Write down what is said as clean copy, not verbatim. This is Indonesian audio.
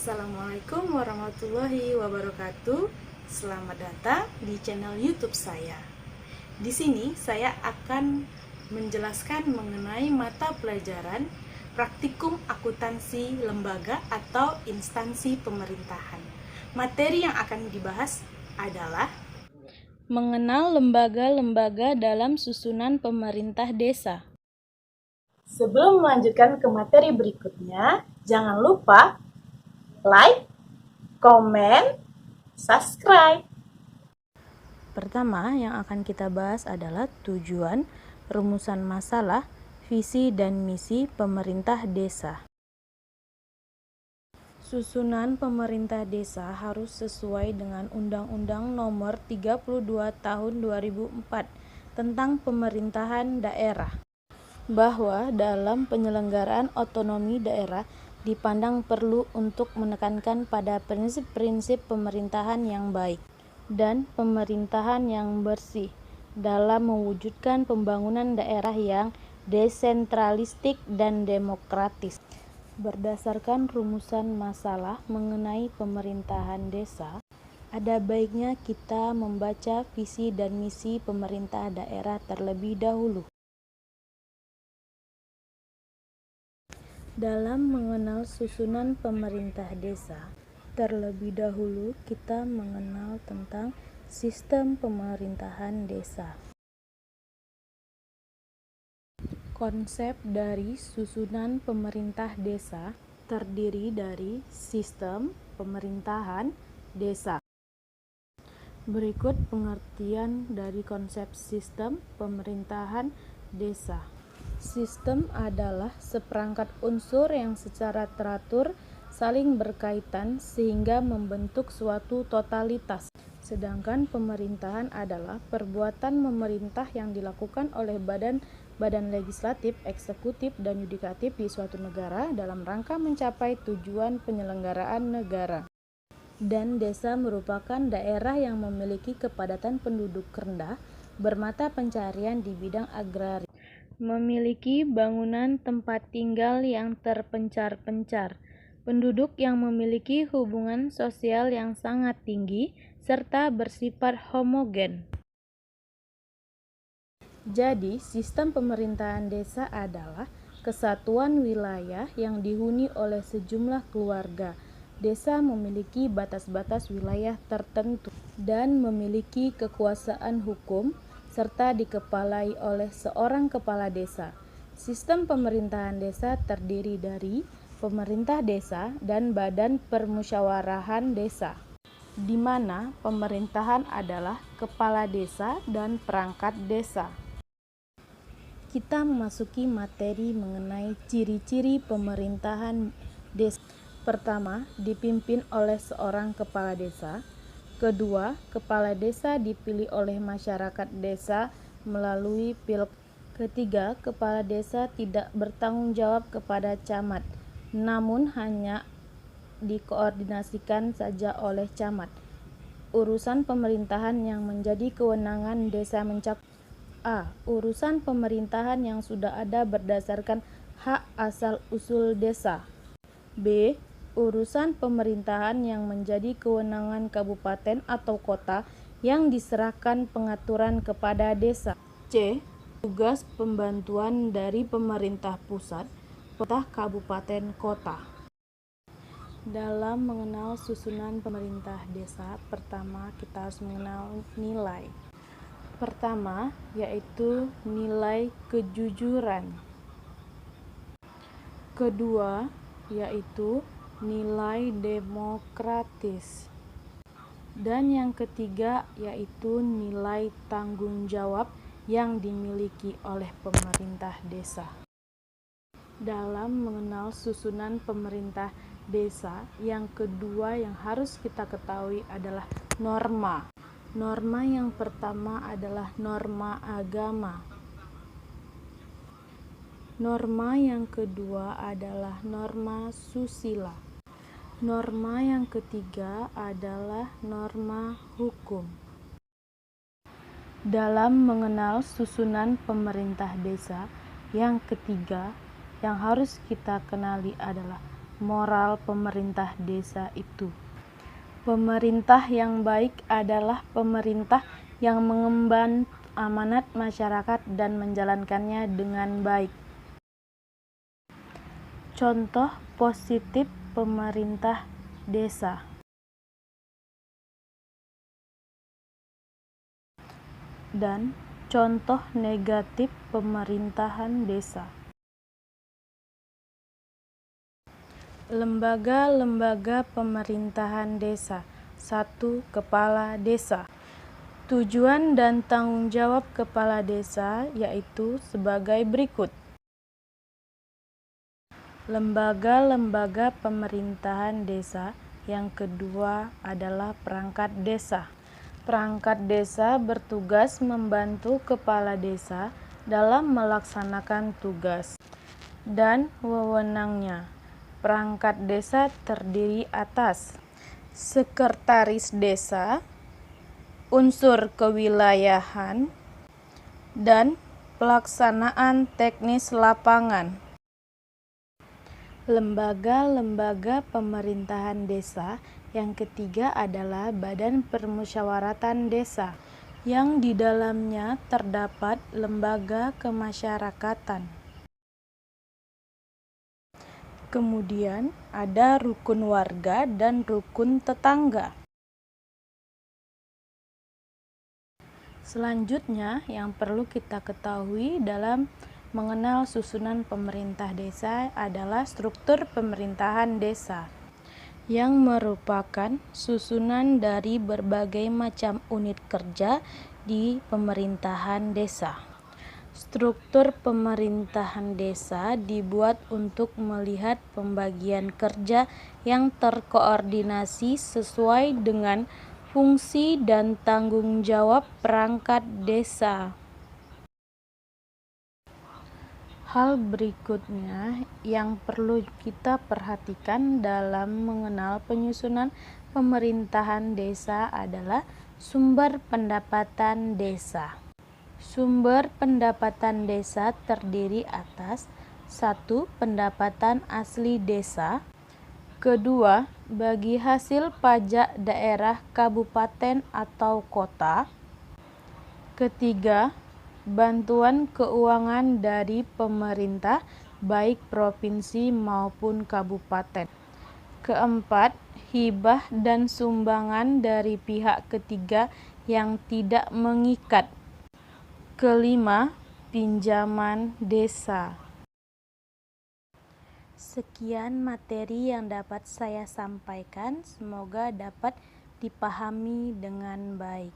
Assalamualaikum warahmatullahi wabarakatuh. Selamat datang di channel YouTube saya. Di sini saya akan menjelaskan mengenai mata pelajaran praktikum akuntansi lembaga atau instansi pemerintahan. Materi yang akan dibahas adalah mengenal lembaga-lembaga dalam susunan pemerintah desa. Sebelum melanjutkan ke materi berikutnya, jangan lupa like, komen, subscribe. Pertama yang akan kita bahas adalah tujuan, rumusan masalah, visi dan misi pemerintah desa. Susunan pemerintah desa harus sesuai dengan Undang-Undang Nomor 32 Tahun 2004 tentang pemerintahan daerah, bahwa dalam penyelenggaraan otonomi daerah dipandang perlu untuk menekankan pada prinsip-prinsip pemerintahan yang baik dan pemerintahan yang bersih dalam mewujudkan pembangunan daerah yang desentralistik dan demokratis. Berdasarkan rumusan masalah mengenai pemerintahan desa, ada baiknya kita membaca visi dan misi pemerintah daerah terlebih dahulu. Dalam mengenal susunan pemerintah desa, terlebih dahulu kita mengenal tentang sistem pemerintahan desa. Konsep dari susunan pemerintah desa terdiri dari sistem pemerintahan desa. Berikut pengertian dari konsep sistem pemerintahan desa. Sistem adalah seperangkat unsur yang secara teratur saling berkaitan sehingga membentuk suatu totalitas. Sedangkan pemerintahan adalah perbuatan memerintah yang dilakukan oleh badan legislatif, eksekutif, dan yudikatif di suatu negara dalam rangka mencapai tujuan penyelenggaraan negara. Dan desa merupakan daerah yang memiliki kepadatan penduduk rendah, bermata pencarian di bidang agraria, memiliki bangunan tempat tinggal yang terpencar-pencar, penduduk yang memiliki hubungan sosial yang sangat tinggi, serta bersifat homogen. Jadi, sistem pemerintahan desa adalah kesatuan wilayah yang dihuni oleh sejumlah keluarga. Desa memiliki batas-batas wilayah tertentu dan memiliki kekuasaan hukum serta dikepalai oleh seorang kepala desa. Sistem pemerintahan desa terdiri dari pemerintah desa dan badan permusyawarahan desa, di mana pemerintahan adalah kepala desa dan perangkat desa. Kita memasuki materi mengenai ciri-ciri pemerintahan desa. Pertama, dipimpin oleh seorang kepala desa. Kedua, kepala desa dipilih oleh masyarakat desa melalui pilkada. Ketiga, kepala desa tidak bertanggung jawab kepada camat, namun hanya dikoordinasikan saja oleh camat. Urusan pemerintahan yang menjadi kewenangan desa mencakup: A. Urusan pemerintahan yang sudah ada berdasarkan hak asal-usul desa. B. Urusan pemerintahan yang menjadi kewenangan kabupaten atau kota yang diserahkan pengaturan kepada desa. C. Tugas pembantuan dari pemerintah pusat, pemerintah kabupaten kota. Dalam mengenal susunan pemerintah desa, pertama kita harus mengenal nilai. Pertama, yaitu nilai kejujuran. Kedua, yaitu nilai demokratis. Dan yang ketiga yaitu nilai tanggung jawab yang dimiliki oleh pemerintah desa. Dalam mengenal susunan pemerintah desa, yang kedua yang harus kita ketahui adalah norma. Norma yang pertama adalah norma agama. Norma yang kedua adalah norma susila. Norma yang ketiga adalah norma hukum. Dalam mengenal susunan pemerintah desa, yang ketiga yang harus kita kenali adalah moral pemerintah desa itu? Pemerintah yang baik adalah pemerintah yang mengemban amanat masyarakat dan menjalankannya dengan baik. Contoh positif pemerintah desa. Dan contoh negatif pemerintahan desa. Lembaga-lembaga pemerintahan desa. 1. Kepala desa. Tujuan dan tanggung jawab kepala desa yaitu sebagai berikut. Lembaga-lembaga pemerintahan desa. Yang kedua adalah perangkat desa. Perangkat desa bertugas membantu kepala desa dalam melaksanakan tugas dan wewenangnya. Perangkat desa terdiri atas sekretaris desa, unsur kewilayahan, dan pelaksanaan teknis lapangan. Lembaga-lembaga pemerintahan desa yang ketiga adalah Badan Permusyawaratan Desa, yang di dalamnya terdapat lembaga kemasyarakatan. Kemudian ada rukun warga dan rukun tetangga. Selanjutnya yang perlu kita ketahui dalam mengenal susunan pemerintah desa adalah struktur pemerintahan desa, yang merupakan susunan dari berbagai macam unit kerja di pemerintahan desa. Struktur pemerintahan desa dibuat untuk melihat pembagian kerja yang terkoordinasi sesuai dengan fungsi dan tanggung jawab perangkat desa. Hal berikutnya yang perlu kita perhatikan dalam mengenal penyusunan pemerintahan desa adalah sumber pendapatan desa. Sumber pendapatan desa terdiri atas 1. Pendapatan asli desa. 2. Bagi hasil pajak daerah kabupaten atau kota. 3. Bantuan keuangan dari pemerintah baik provinsi maupun kabupaten. 4. Hibah dan sumbangan dari pihak ketiga yang tidak mengikat. 5. Pinjaman desa. Sekian materi yang dapat saya sampaikan, semoga dapat dipahami dengan baik.